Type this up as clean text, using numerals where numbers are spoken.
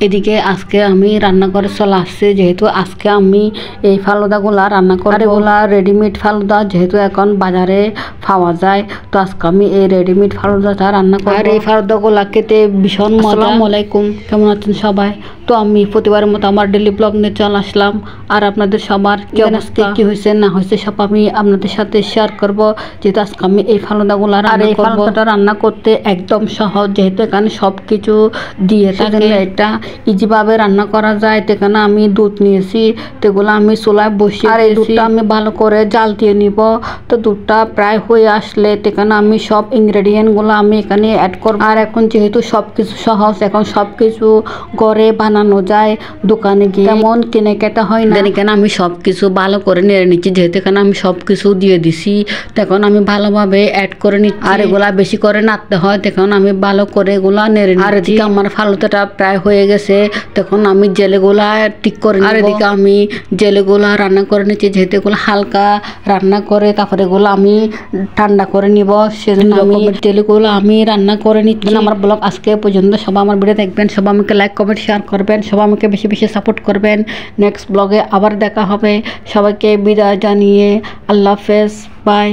এদিকে আজকে আমি রান্না করে চলে আসছি, যেহেতু আজকে আমি এই ফালুদাগুলা রান্না করব। আর এগুলা রেডিমেড ফালুদা, যেহেতু এখন বাজারে পাওয়া যায়, তো আজকে আমি এই রেডিমেড ফালুদাটা রান্না করব। আর এই ফালুদাগুলা খেতে ভীষণ মজা। আসসালামু আলাইকুম, কেমন আছেন সবাই? তো আমি প্রতিবারের মতো আমার ডেলি ব্লগ নিয়ে চলে আসলাম। আর আপনাদের সবার কি অবস্থা, কি হয়েছে না হয়েছে সব আমি আপনাদের সাথে শেয়ার করব। যেহেতু আজকে আমি এই ফালুদাগুলা রান্না করব। ফালুদাটা রান্না করতে একদম সহজ, যেহেতু এখানে সব কিছু দিয়ে থাকে, এটা ইজিভাবে রান্না করা যায়। এখানে আমি দুধ নিয়েছি, সেগুলো আমি চুলায় বসিয়ে, আর এই দুধটা আমি ভালো করে জাল দিয়ে নিব। তো দুধটা প্রায় হয়ে আসলে এখানে আমি সব ইনগ্রেডিয়েন্টগুলো আমি এখানে অ্যাড করব। আর এখন যেহেতু সব কিছু সহজ, এখন সব কিছু ঘরে বানানো যায়, দোকানে গিয়ে তেমন কিনে খেতে হয় না। এখানে আমি সব কিছু ভালো করে নেড়ে নিচ্ছি, যেহেতু এখানে আমি সব কিছু দিয়ে দিছি, তখন আমি ভালোভাবে অ্যাড করে নিচ্ছি। আর এগুলা বেশি করে নাড়তে হয়, তখন আমি ভালো করে এগুলা নেড়ে নিচ্ছি। আর এদিকে আমার ফালুদাটা প্রায় হয়ে গেছে, তখন আমি জেলেগুলা ঠিক করে নিব। আর এদিকে আমি জেলেগুলা রান্না করে নিচ্ছি, যেহেতু এগুলো হালকা রান্না করে তারপরে এগুলো আমি ঠান্ডা করে নিব, সেজন্য আমি জেলেগুলো আমি রান্না করে নিচ্ছি। আমার ব্লগ আজকে পর্যন্ত। সবাই আমার ভিডিও দেখবেন, সবাই আমাকে লাইক কমেন্ট শেয়ার করবেন, সবাই আমাকে বেশি বেশি সাপোর্ট করবেন। নেক্সট ব্লগে আবার দেখা হবে। সবাইকে বিদায় জানিয়ে আল্লাহ হাফেজ, বাই।